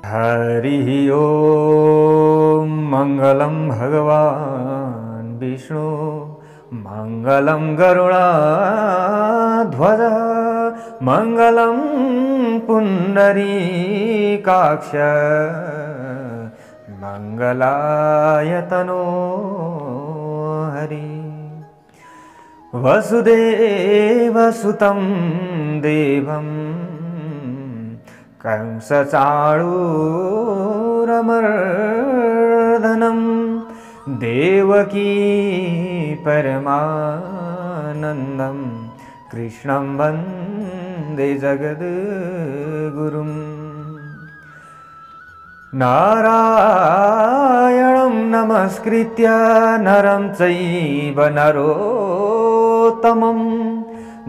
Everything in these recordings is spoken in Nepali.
हरि ओम। मंगलम भगवान विष्णु मंगलम गरुड़ध्वज मंगलम पुंडरीकाक्ष मंगलाय तनो हरि। वसुदेवसुतं देवं कंसचाणूरमर्दनं देवकी परमानन्दं कृष्णं वन्दे जगद्गुरुं। नारायणं नमस्कृत्य नरं चैव नरोत्तमं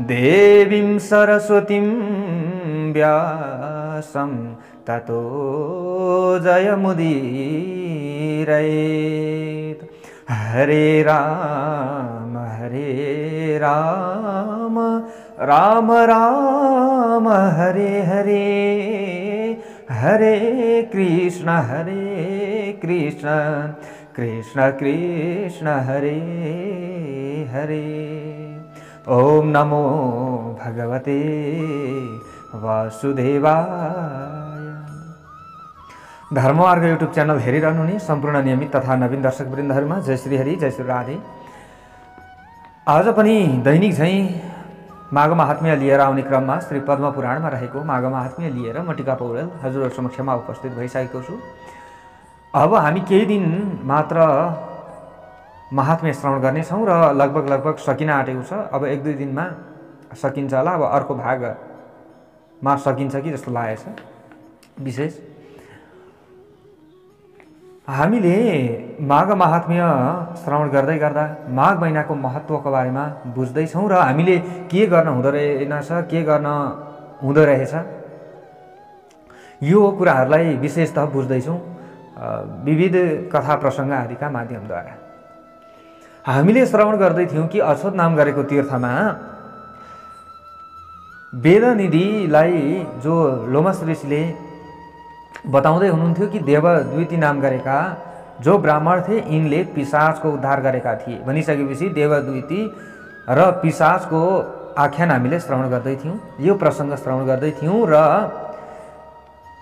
देवीं सरस्वतीं व्यासं ततो जयमुदीरयेत्। हरे राम राम राम हरे हरे, हरे कृष्ण कृष्ण कृष्ण हरे हरे। ओम नमो भगवते वासुदेवाय। धर्ममार्ग युट्युब च्यानल हेरिरहनुहुने सम्पूर्ण नियमित तथा नवीन दर्शकवृन्दहरुमा जय श्री हरि जय श्री राधे। आज पनि दैनिक झैं माघ महात्म्य लिएर आउने क्रममा श्री पद्म पुराणमा रहेको माघ महात्म्य लिएर म टीका पौडेल हजुरहरु समक्षमा उपस्थित भइसकेको छु। अब हामी केही दिन मात्र महात्म्य श्रवण गर्नेछौँ र लगभग सकिन आँटेको छ। अब एक दुई दिनमा सकिन्छ होला। अब अर्को भागमा सकिन्छ कि जस्तो लागेछ। विशेष हामीले माघ महात्म्य श्रवण गर्दै गर्दा माघ महिनाको महत्त्वको बारेमा बुझ्दैछौँ र हामीले के गर्न हुँदो रहेछ के गर्न हुँदो रहेछ यो कुराहरूलाई विशेषतः बुझ्दैछौँ विविध कथा प्रसङ्ग आदिका माध्यमद्वारा। हामीले श्रवण गर्दै थियौँ कि अछोत नाम गरेको तीर्थमा वेदनिधिलाई जो लोमस ऋषिले बताउँदै हुनुहुन्थ्यो कि देवद्विती नाम गरेका जो ब्राह्मण थिए यिनले पिशाचको उद्धार गरेका थिए भनिसकेपछि देवद्विती र पिशाचको आख्यान हामीले श्रवण गर्दै थियौँ। यो प्रसङ्ग श्रवण गर्दै थियौँ र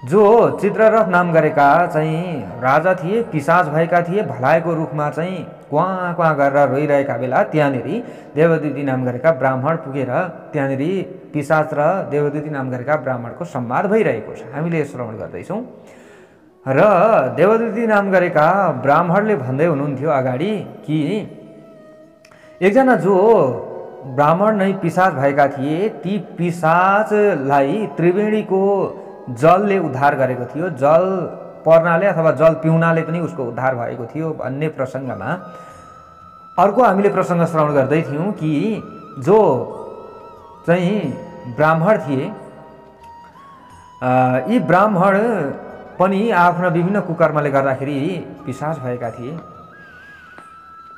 जो चित्ररथ नाम गरेका चाहिँ राजा थिए पिशाच भएका थिए भलाएको रूपमा चाहिँ क्वाँ क्वाँ गरेर रोइरहेका बेला त्यहाँनेरि देवद्विती नाम गरेका ब्राह्मण पुगेर त्यहाँनेरि पिशाच र देवद्विती नाम गरेका ब्राह्मणको संवाद भइरहेको छ। हामीले श्रवण गर्दैछौँ र देवद्विती नाम गरेका ब्राह्मणले भन्दै हुनुहुन्थ्यो अगाडि कि एकजना जो ब्राह्मण नै पिशाच भएका थिए ती पिशाचलाई त्रिवेणीको जलले उद्धार गरेको थियो। जल पर्नाले अथवा जल पिउनाले पनि उसको उद्धार भएको थियो भन्ने प्रसङ्गमा अर्को हामीले प्रसङ्ग श्रवण गर्दै थियौँ कि जो चाहिँ ब्राह्मण थिए यी ब्राह्मण पनि आफ्ना विभिन्न कुकर्मले गर्दाखेरि पिशाच भएका थिए।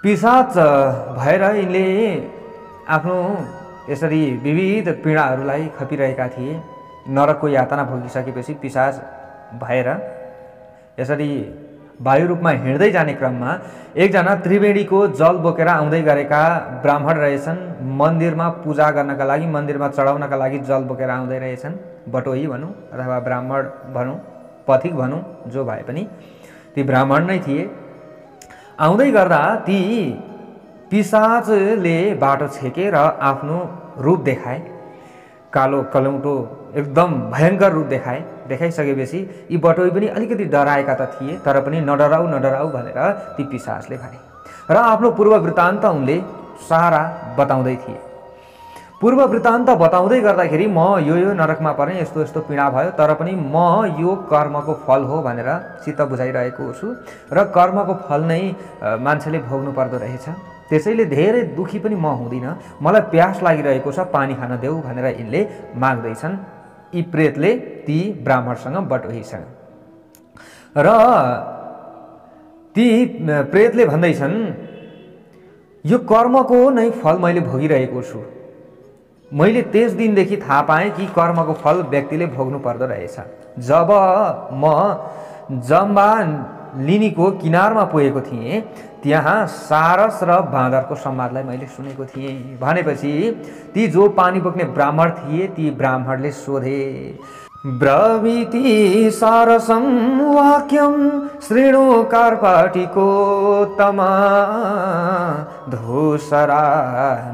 पिशाच भएर यिनले आफ्नो यसरी विविध पीडाहरूलाई खपिरहेका थिए। नरकको यातना भोगिसकेपछि पिशाच भएर यसरी वायु रूपमा हिँड्दै जाने क्रममा एकजना त्रिवेणीको जल बोकेर आउँदै गरेका ब्राह्मण रहेछन्। मन्दिरमा पूजा गर्नका लागि मन्दिरमा चढाउनका लागि जल बोकेर आउँदै रहेछन्। बटोही भनौँ अथवा ब्राह्मण भनौँ पथिक भनौँ जो भए पनि ती ब्राह्मण नै थिए। आउँदै गर्दा ती पिशाचले बाटो छेके र आफ्नो रूप देखाए। कालो कलौटो एकदम भयङ्कर रूप देखाइसकेपछि यी बटोही पनि अलिकति डराएका त थिए तर पनि नडराऊ भनेर ती पिशाचले भने र आफ्नो पूर्व वृत्तान्त उनले सारा बताउँदै थिए। पूर्व वृत्तान्त बताउँदै गर्दाखेरि म यो नरकमा परेँ यस्तो यस्तो पीडा भयो तर पनि म यो कर्मको फल हो भनेर चित्त बुझाइरहेको छु र कर्मको फल नै मान्छेले भोग्नु पर्दो रहेछ। त्यसैले धेरै दुखी पनि म हुँदिनँ। मलाई प्यास लागिरहेको छ पानी खान देऊ भनेर यिनले माग्दैछन् यी प्रेतले ती ब्राह्मणसँग बटोहीसँग। र ती प्रेतले भन्दैछन् यो कर्मको नै फल मैले भोगिरहेको छु। मैले त्यस दिनदेखि थाहा पाएँ कि कर्मको फल व्यक्तिले भोग्नु पर्दो रहेछ। जब म जम्बा लिनीको किनारमा पुगेको थिएँ, त्यहाँ सारस र बाँदरको संवादलाई मैले सुनेको थिएँ। भनेपछि ती जो पानी बोक्ने ब्राह्मण थिए, ती ब्राह्मणले सोधे, ब्रवीति सारसं वाक्यं शृणु कार्पाटिकोत्तमा धूसरा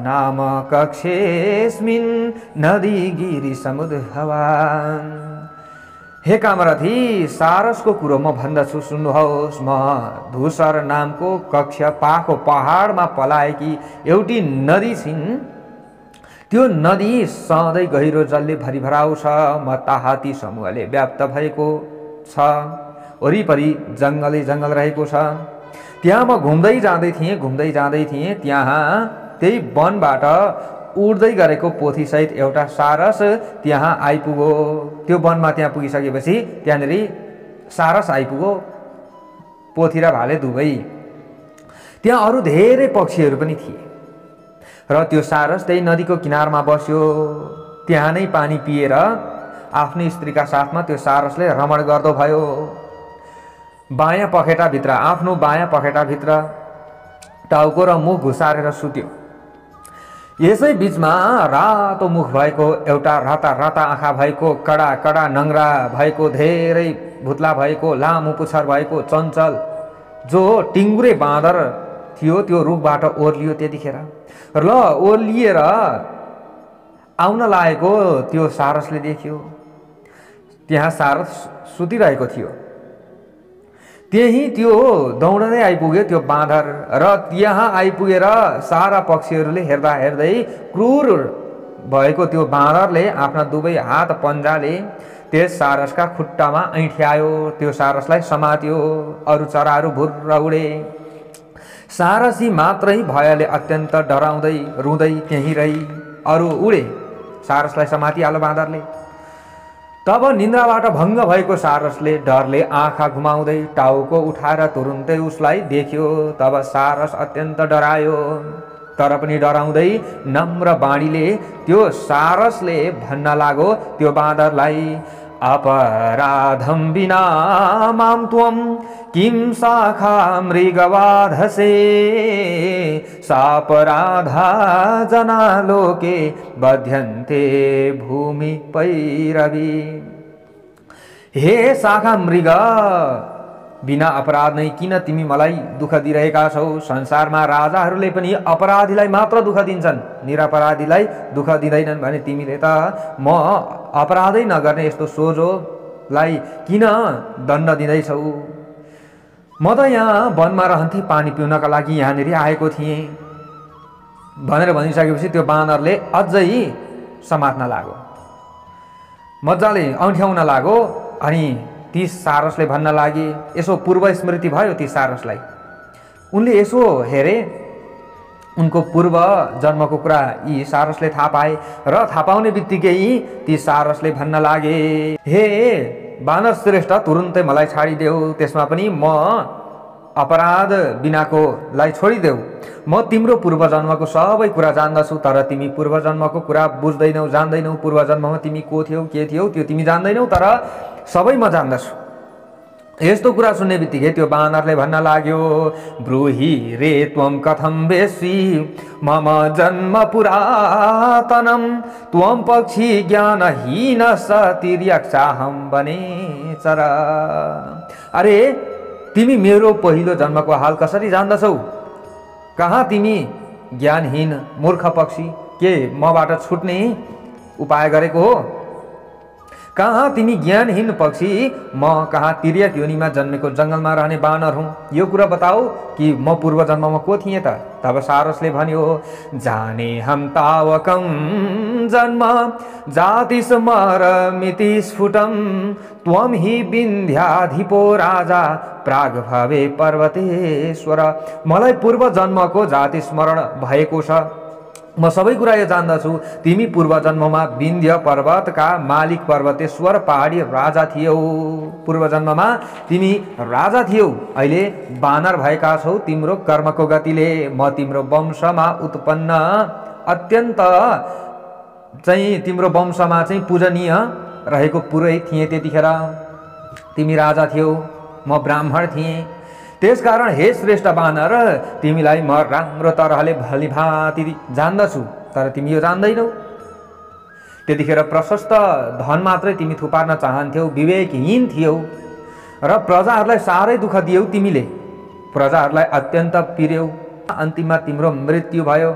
नाम कक्षेस्मिन् नदी गिरि समुद्भवान्। हे कामरथी, सारसको कुरो म भन्दछु, सुन्नुहोस्। म धूसर नामको कक्ष पाको पहाडमा पलाएकी एउटी नदी छिन्। त्यो नदी सधैँ गहिरो जलले भरिभराउ छ। म ताहाती समूहले व्याप्त भएको छ। वरिपरि जङ्गलै जङ्गल रहेको छ। त्यहाँ म घुम्दै जाँदै थिएँ। त्यहाँ त्यही वनबाट उड्दै गरेको पोथीसहित एउटा सारस त्यहाँ आइपुग्यो। त्यो वनमा त्यहाँ पुगिसकेपछि त्यहाँनिर सारस आइपुग्यो, पोथी र भाले दुवै। त्यहाँ अरू धेरै पक्षीहरू पनि थिए र त्यो सारस त्यही नदीको किनारमा बस्यो। त्यहाँ नै पानी पिएर आफ्नै स्त्रीका साथमा त्यो सारसले रमण गर्दो भयो। आफ्नो बायाँ पखेटाभित्र टाउको र मुख घुसारेर सुत्यो। यसै बीचमा रातो मुख भएको, एउटा राता राता आँखा भएको, कडा कडा नङ्ग्रा भएको, धेरै भुत्ला भएको, लामो पुच्छर भएको चञ्चल जो टिङ्गुरे बाँदर थियो, त्यो रुखबाट ओर्लियो। त्यतिखेर र ओर्लिएर आउन लागेको त्यो सारसले देख्यो। त्यहाँ सारस सुतिरहेको थियो। त्यही त्यो दौडदै आइपुग्यो त्यो बाँदर, र त्यहाँ आइपुगेर सारा पक्षीहरूले हेर्दा हेर्दै क्रूर भएको त्यो बाँदरले आफ्ना दुवै हात पन्जाले त्यस सारसका खुट्टामा ऐठ्यायो। त्यो सारसलाई समात्यो। अरू चराहरू भुर्र उडे। सारसी मात्रै भयले अत्यन्त डराउँदै रुँदै त्यहीँ रही। अरू उडे। सारसलाई समातिहाल्यो बाँदरले। तब निन्द्राबाट भङ्ग भएको सारसले डरले आँखा घुमाउँदै टाउको उठाएर तुरुन्तै उसलाई देख्यो। तब सारस अत्यन्त डरायो, तर पनि डराउँदै नम्र बाणीले त्यो सारसले भन्न लाग्यो त्यो बाँदरलाई, अपराधं विना मां त्वं किं शाखा मृगवाधसे सापराधा जना लोके बध्यन्ते भूमि पैरवी। हे शाखा मृग, बिना अपराध नै किन तिमी मलाई दुःख दिइरहेका छौ? संसारमा राजाहरूले पनि अपराधीलाई मात्र दुःख दिन्छन्, निरपराधीलाई दुःख दिँदैनन् भने तिमीले त म अपराधै नगर्ने यस्तो सोझोलाई किन दण्ड दिँदैछौ? म त यहाँ वनमा रहन्थेँ, पानी पिउनका लागि यहाँनिर आएको थिएँ भनेर भनिसकेपछि त्यो बाँदरले अझै समात्न लाग्यो, मजाले औँठ्याउन लाग्यो। अनि ती सारसले भन्न लागे, यसो पूर्व स्मृति भयो ती सारसलाई। उनले यसो हेरे, उनको पूर्व जन्मको कुरा यी सारसले थाहा पाए र थाहा पाउने बित्तिकै ती सारसले भन्न लागे, हे बानर श्रेष्ठ, तुरुन्तै मलाई छाडिदेऊ, त्यसमा पनि म अपराध बिनाकोलाई छोडिदेऊ। म तिम्रो पूर्व जन्मको सबै कुरा जान्दछु, तर तिमी पूर्व जन्मको कुरा बुझ्दैनौ, जान्दैनौ। पूर्व जन्ममा तिमी को थियौ, के थियौ त्यो तिमी जान्दैनौ, तर सबै म जान्दछु। यस्तो कुरा सुन्ने बित्तिकै त्यो बानरले भन्न लाग्यो, ब्रूहि रे त्वं कथं वेश्वी मम जन्म पुरातनम त्वं पक्षी ज्ञानहीन सतिर्यक्षाहं वनेचर। अरे तिमी मेरो पहिलो जन्मको हाल कसरी जान्दछौ? कहाँ तिमी ज्ञानहीन मूर्ख पक्षी, के मबाट छुट्ने उपाय गरेको हो? कहाँ तिमी ज्ञानहीन पक्षी, म कहाँ तिर्यक योनिमा जन्मेको जङ्गलमा रहने बानर हुँ? यो कुरा बताऊ कि म पूर्व जन्ममा को थिएँ त? तब सारसले भन्यो, जाने हम तावकं जन्म जाति स्मरमिति स्फुटं त्वं हि विन्ध्याधिपो राजा प्राग भवे पर्वतेश्वर। मलाई पूर्व जन्मको जाति स्मरण भएको छ। म सबै कुरा यो जान्दछु। तिमी पूर्व जन्ममा विन्ध्य पर्वतका मालिक पर्वतेश्वर पहाडी राजा थियौ। पूर्व जन्ममा तिमी राजा थियौ, अहिले बानर भएका छौ। तिम्रो कर्मको गतिले म तिम्रो वंशमा उत्पन्न अत्यन्त चाहिँ तिम्रो वंशमा चाहिँ पूजनीय रहेको पुरोहित थिएँ। त्यतिखेर तिमी राजा थियौ, म ब्राह्मण थिएँ। त्यसकारण हे श्रेष्ठ बानर, तिमीलाई म राम्रो तरहले भलीभाँति जान्दछु, तर तिमी यो जान्दैनौ। त्यतिखेर प्रशस्त धन मात्रै तिमी थुपार्न चाहन्थ्यौ, विवेकहीन थियौ र प्रजाहरूलाई साह्रै दुःख दियौ। तिमीले प्रजाहरूलाई अत्यन्त पिर्यौ। अन्तिममा तिम्रो मृत्यु भयो।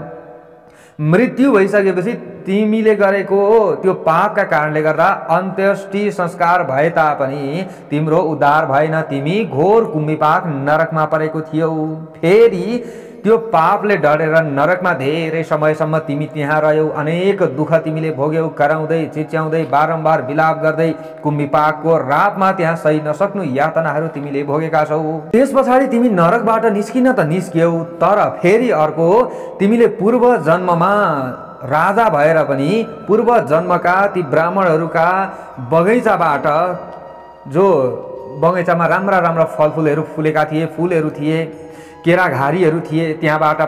मृत्यु भइसकेपछि तिमीले गरेको त्यो पापका कारणले गर्दा अन्त्येष्टि संस्कार भए तापनि तिम्रो उद्धार भएन। तिमी घोर कुम्भिपाक नरकमा परेको थियौ। फेरि त्यो पापले डढेर नरकमा धेरै समयसम्म तिमी त्यहाँ रह्यौ। अनेक दुःख तिमीले भोग्यौ, कराउँदै चिच्याउँदै बारम्बार विलाप गर्दै कुम्भिपाकको रातमा त्यहाँ सही नसक्नु यातनाहरू तिमीले भोगेका छौ। त्यस पछाडि तिमी नरकबाट निस्किन त निस्क्यौ, तर फेरि अर्को तिमीले पूर्व जन्ममा राजा भएर पनि पूर्व जन्मका ती ब्राह्मणहरूका बगैँचाबाट, जो बगैँचामा राम्रा राम्रा फलफुलहरू फुलेका थिए, फुलहरू थिए, केराघारीहरू थिए, त्यहाँबाट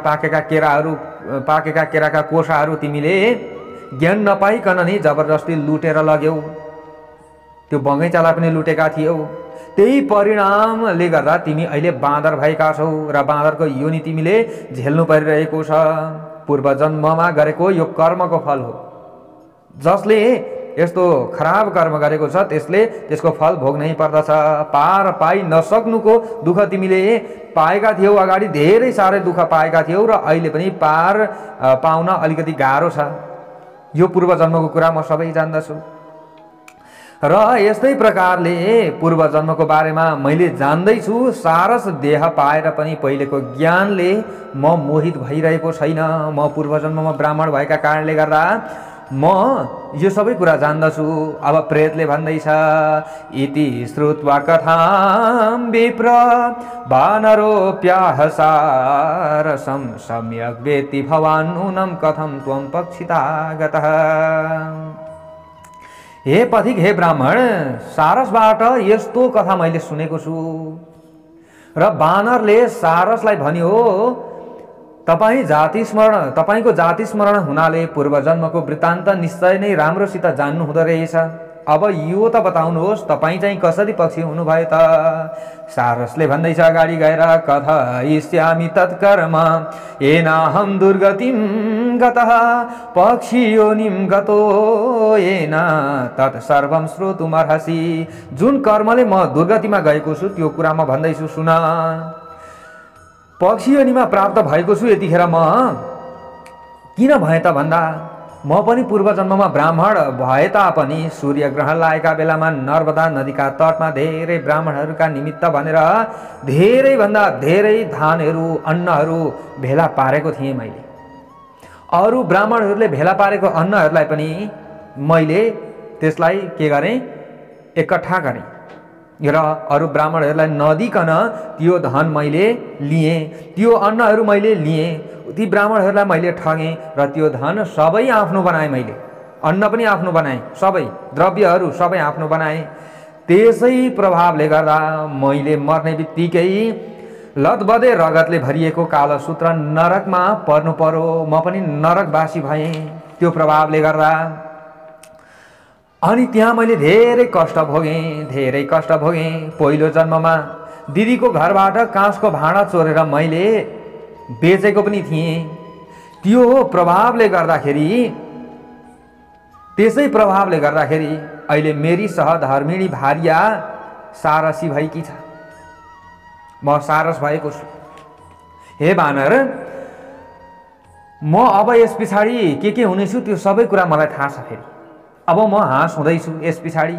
पाकेका केराका कोसाहरू तिमीले ज्ञान नपाइकन नि जबरजस्ती लुटेर लग्यौ। त्यो बगैँचालाई पनि लुटेका थियौ। त्यही परिणामले गर्दा तिमी अहिले बाँदर भएका छौ र बाँदरको योनि तिमीले झेल्नु परिरहेको छ। पूर्व जन्ममा गरेको यो कर्मको फल हो। जसले यस्तो खराब कर्म गरेको छ त्यसले त्यसको फल भोग्नै पर्दछ। पार पाइ नसक्नुको दुःख तिमीले पाएका थियौ, अगाडि धेरै साह्रै दुःख पाएका थियौ र अहिले पनि पार पाउन अलिकति गाह्रो छ। यो पूर्व जन्मको कुरा म सबै जान्दछु। र यस्तै प्रकारले पूर्व जन्मको बारेमा मैले जान्दैछु। सारस देह पाएर पनि पहिलेको ज्ञानले म मोहित भइरहेको छैन। म पूर्व जन्ममा ब्राह्मण भएका कारणले गर्दा म यो सबै कुरा जान्दछु। अब प्रेतले भन्दैछ, इति श्रुत्वा कथां विप्र वानरोऽप्याह सारसं सम्यक् वेत्ति भवान् नूनं कथं त्वं पक्षितागतः। हे पथिक, हे ब्राह्मण, सारसबाट यस्तो कथा मैले सुनेको छु। र बानरले सारसलाई भन्यो, तपाईको जाति स्मरण हुनाले पूर्व जन्मको वृत्तान्त निश्चय नै राम्रोसित जान्नु हुँदो रहेछ। अब यो त बताउनुहोस्, तपाईँ चाहिँ कसरी पक्षी हुनुभयो त? सारसले भन्दैछ अगाडि गएर, कथयिष्यामि तत्कर्म येनाहं दुर्गतिं गतः पक्षी योनिं गतो येन तत्सर्वं श्रोतुमर्हसि। जुन कर्मले म दुर्गतिमा गएको छु त्यो कुरा म भन्दैछु, सुन। पक्षी योनिमा प्राप्त भएको छु। यतिखेर म किन भए त भन्दा, म पनि पूर्व जन्ममा ब्राह्मण भए तापनि सूर्यग्रहण लागेका बेलामा नर्मदा नदीका तटमा धेरै ब्राह्मणहरूका निमित्त भनेर धेरैभन्दा धेरै धानहरू, अन्नहरू भेला पारेको थिएँ मैले। अरू ब्राह्मणहरूले भेला पारेको अन्नहरूलाई पनि मैले त्यसलाई के गरेँ, एकट्ठा गरेँ र अरू ब्राह्मणहरूलाई नदिकन त्यो धन मैले लिएँ, त्यो अन्नहरू मैले लिएँ, ती ब्राह्मणहरूलाई मैले ठगेँ र त्यो धन सबै आफ्नो बनाएँ। मैले अन्न पनि आफ्नो बनाएँ, सबै द्रव्यहरू सबै आफ्नो बनाएँ। त्यसै प्रभावले गर्दा मैले मर्ने बित्तिकै लतबदे रगतले भरिएको कालसूत्र नरकमा पर्नु पर्यो। म पनि नरकवासी भएँ त्यो प्रभावले गर्दा। अनि त्यहाँ मैले धेरै कष्ट भोगेँ। पहिलो जन्ममा दिदीको घरबाट काँसको भाँडा चोरेर मैले बेचेको पनि थिएँ। त्यो प्रभावले गर्दाखेरि, त्यसै प्रभावले गर्दाखेरि अहिले मेरी सहधर्मिणी भार्या सारसी भएकी छ। म सारस भएको छु। हे बानर, म अब यस पछाडि के हुनेछु त्यो सबै कुरा मलाई थाहा छ। फेरि अब म हाँस हुँदैछु। यस पछाडि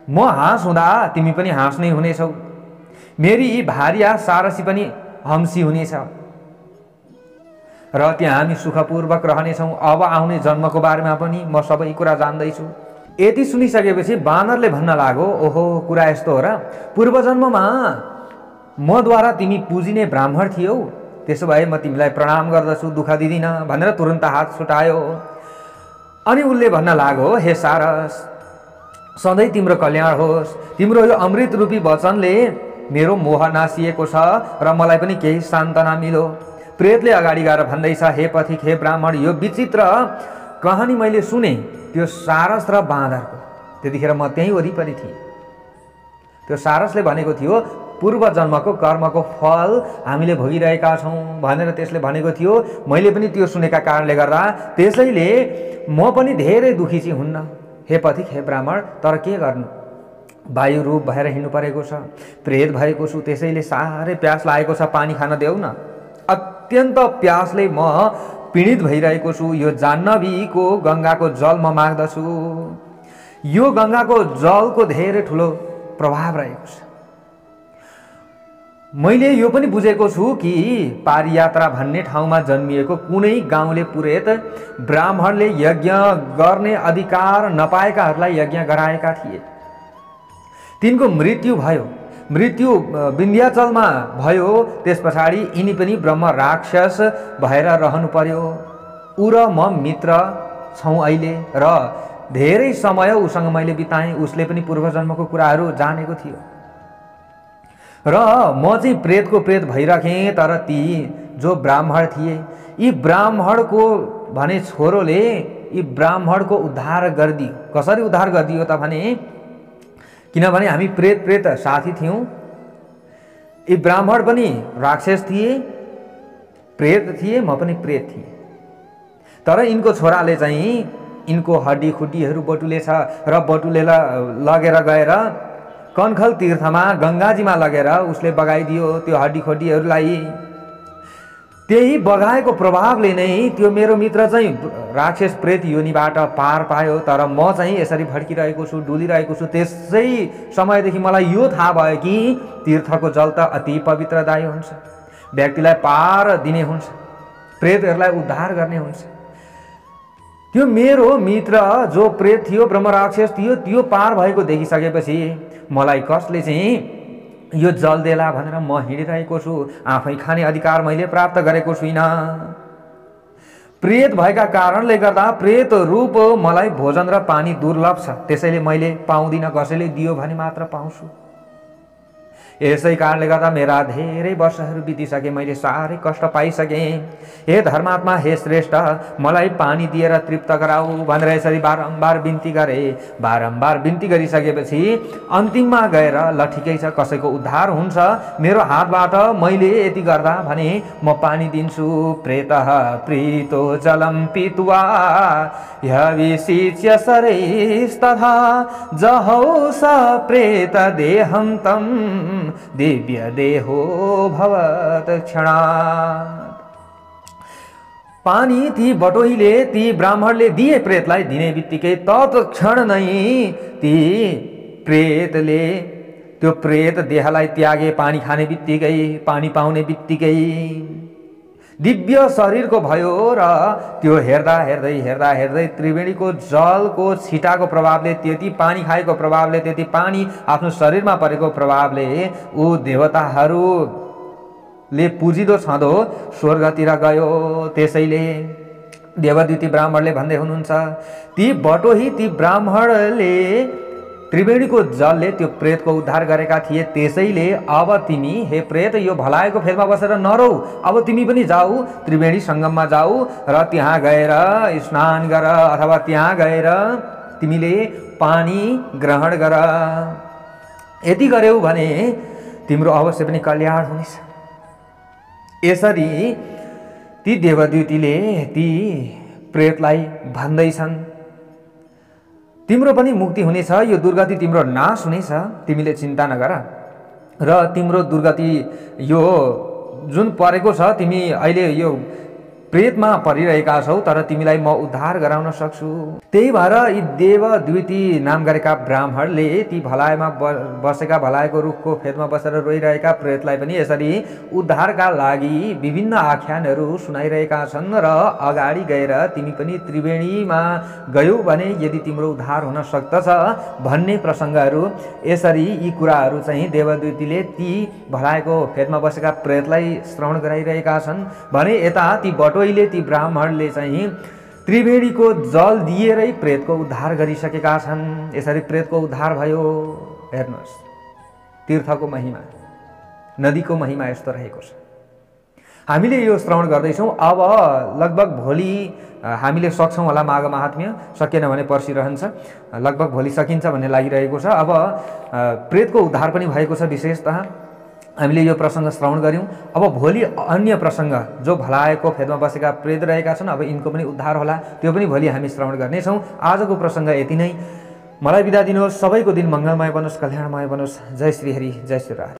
म हाँस हुँदा तिमी पनि हाँस नै हुनेछौ। मेरी भार्या सारसी पनि हंसी हुनेछ र त्यहाँ हामी सुखपूर्वक रहनेछौँ। अब आउने जन्मको बारेमा पनि म सबै कुरा जान्दैछु। यति सुनिसकेपछि बानरले भन्न लाग्यो, ओहो, कुरा यस्तो हो र? पूर्व जन्ममा मद्वारा तिमी पुजिने ब्राह्मण थियौ त्यसो भए म तिमीलाई प्रणाम गर्दछु, दुःख दिदिनँ भनेर तुरुन्त हात छुटायो। अनि उसले भन्न लाग्यो, हे सारस, सधैँ तिम्रो कल्याण होस्। तिम्रो यो अमृत रूपी वचनले मेरो मोह नासिएको छ र मलाई पनि केही सान्त्वना मिलो। प्रेतले अगाडि गएर भन्दैछ, हे पथिक, हे ब्राह्मण, यो विचित्र कहानी मैले सुने त्यो सारस र बाँदरको। त्यतिखेर म त्यहीँ वरिपरि थिएँ। त्यो सारसले भनेको थियो पूर्व जन्मको कर्मको फल हामीले भोगिरहेका छौँ भनेर त्यसले भनेको थियो। मैले पनि त्यो सुनेका कारणले गर्दा त्यसैले म पनि धेरै दुखी चाहिँ हुन्न हे पथिक, हे ब्राह्मण। तर के गर्नु, वायु रूप भएर हिँड्नु परेको छ, प्रेत भएको छु, त्यसैले साह्रै प्यास लागेको छ, पानी खान देऊ न। अत्यन्त प्यासले म पीडित भइरहेको छु। यो जाह्नवीको गङ्गाको जल म माग्दछु। यो गङ्गाको जलको धेरै ठुलो प्रभाव रहेको छ। मैले यो पनि बुझेको छु कि पारियात्रा भन्ने ठाउँमा जन्मिएको कुनै गाउँले पुरेत ब्राह्मणले यज्ञ गर्ने अधिकार नपाएकाहरूलाई यज्ञ गराएका थिए। तिनको मृत्यु भयो। मृत्यु विन्ध्याचलमा भयो। त्यस पछाडि यिनी पनि ब्रह्म राक्षस भएर रहनु पर्यो। ऊ र म मित्र छौँ अहिले र धेरै समय उसँग मैले बिताएँ। उसले पनि पूर्वजन्मको कुराहरू जानेको थियो र म चाहिँ प्रेतको प्रेत भइराखेँ। तर ती जो ब्राह्मण थिए, यी ब्राह्मणको भने छोरोले यी ब्राह्मणको उद्धार गरिदियो। कसरी उद्धार गरिदियो त भने, किनभने हामी प्रेत साथी थियौँ। यी ब्राह्मण पनि राक्षस थिए, प्रेत थिए, म पनि प्रेत थिएँ। तर यिनको छोराले चाहिँ यिनको हड्डी खुड्डीहरू बटुलेछ र बटुलेर लगेर गएर कनखल तीर्थमा गङ्गाजीमा लगेर उसले बगाइदियो त्यो हड्डी खुड्डीहरूलाई। त्यही बगाएको प्रभावले नै त्यो मेरो मित्र चाहिँ राक्षस प्रेत योनिबाट पार पायो। तर म चाहिँ यसरी भड्किरहेको छु, डुलिरहेको छु। त्यसै समयदेखि मलाई यो थाहा भयो कि तीर्थको जल त अति पवित्रदायी हुन्छ, व्यक्तिलाई पार दिने हुन्छ, प्रेतहरूलाई उद्धार गर्ने हुन्छ। त्यो मेरो मित्र जो प्रेत थियो, ब्रह्म राक्षस थियो, त्यो पार भएको देखिसकेपछि मलाई कसले चाहिँ यो जल देला भनेर म हिँडिरहेको छु। आफै खाने अधिकार मैले प्राप्त गरेको छुइनँ। प्रेत भएका कारणले गर्दा प्रेत रूप मलाई भोजन र पानी दुर्लभ छ, त्यसैले मैले पाउँदिनँ। कसैले दियो भने मात्र पाउँछु। यसै कारणले गर्दा मेरा धेरै वर्षहरू बितिसके, मैले साह्रै कष्ट पाइसकेँ। हे धर्मात्मा, हे श्रेष्ठ, मलाई पानी दिएर तृप्त गराऊ भनेर यसरी बारम्बार बिन्ती गरेँ। बारम्बार बिन्ती गरिसकेपछि अन्तिममा गएर ल ठिकै छ, कसैको उद्धार हुन्छ मेरो हातबाट, मैले यति गर्दा भने म पानी दिन्छु। प्रेतः प्रीतो जलम पीत्वा ह्यविषिच्य शरैस्तथा जहौ स प्रेत देहं तं दिव्य देहो भवत क्षणात्। पानी ती बटोहीले ती ब्राह्मणले दिए प्रेतलाई। दिने बित्तिकै तत्क्षण नै ती प्रेतले त्यो प्रेत देहलाई त्यागे। पानी खाने बित्तिकै, पानी पाउने बित्तिकै दिव्य शरीरको भयो र त्यो हेर्दा हेर्दै त्रिवेणीको जलको छिटाको प्रभावले, त्यति पानी खाएको प्रभावले, त्यति पानी आफ्नो शरीरमा परेको प्रभावले ऊ देवताहरूले पुजिदो छँदो स्वर्गतिर गयो। त्यसैले देवद्युति ब्राह्मणले भन्दै हुनुहुन्छ, ती बटोही ती ब्राह्मणले त्रिवेणीको जलले त्यो प्रेतको उद्धार गरेका थिए। त्यसैले अब तिमी हे प्रेत यो भलाएको फेदमा बसेर नरौ, अब तिमी पनि जाऊ, त्रिवेणी सङ्गममा जाऊ र त्यहाँ गएर स्नान गर, अथवा त्यहाँ गएर तिमीले पानी ग्रहण गर। यति गर्यौ भने तिम्रो अवश्य पनि कल्याण हुनेछ। यसरी ती देवद्युतिले ती प्रेतलाई भन्दैछन्, तिम्रो पनि मुक्ति हुनेछ, यो दुर्गति तिम्रो नाश हुनेछ, तिमीले चिन्ता नगर। र तिम्रो दुर्गति यो जुन परेको छ, तिमी अहिले यो प्रेतमा परिरहेका छौ, तर तिमीलाई म उद्धार गराउन सक्छु। त्यही भएर यी देवद्विती नाम गरेका ब्राह्मणले ती भलाइमा बसेका, भलाइको रुखको फेदमा बसेर रोइरहेका प्रेतलाई पनि यसरी उद्धारका लागि विभिन्न आख्यानहरू सुनाइरहेका छन्। र अगाडि गएर तिमी पनि त्रिवेणीमा गयौ भने यदि तिम्रो उद्धार हुन सक्दछ भन्ने प्रसङ्गहरू, यसरी यी कुराहरू चाहिँ देवद्वितीले ती भलाइको फेदमा बसेका प्रेतलाई श्रवण गराइरहेका छन् भने यता ती बटोइले, ती ब्राह्मणले चाहिँ त्रिवेणीको जल दिएरै प्रेतको उद्धार गरिसकेका छन्। यसरी प्रेतको उद्धार भयो। हेर्नुहोस्, तीर्थको महिमा, नदीको महिमा यस्तो रहेको छ। हामीले यो श्रवण गर्दैछौँ। अब लगभग भोलि हामीले सक्छौँ होला माघ महात्म्य, सकेन भने पर्सि रहन्छ। लगभग भोलि सकिन्छ भन्ने लागिरहेको छ। अब प्रेतको उद्धार पनि भएको छ। विशेषतः हामीले यो प्रसङ्ग श्रवण गऱ्यौँ। अब भोलि अन्य प्रसङ्ग, जो भलाएको फेदमा बसेका प्रेत रहेका छन्, अब यिनको पनि उद्धार होला, त्यो पनि भोलि हामी श्रवण गर्नेछौँ। आजको प्रसङ्ग यति नै। मलाई बिदा दिनुहोस्। सबैको दिन मङ्गलमय बनोस्, कल्याणमय बनोस्। जय श्री हरि, जय श्री राम।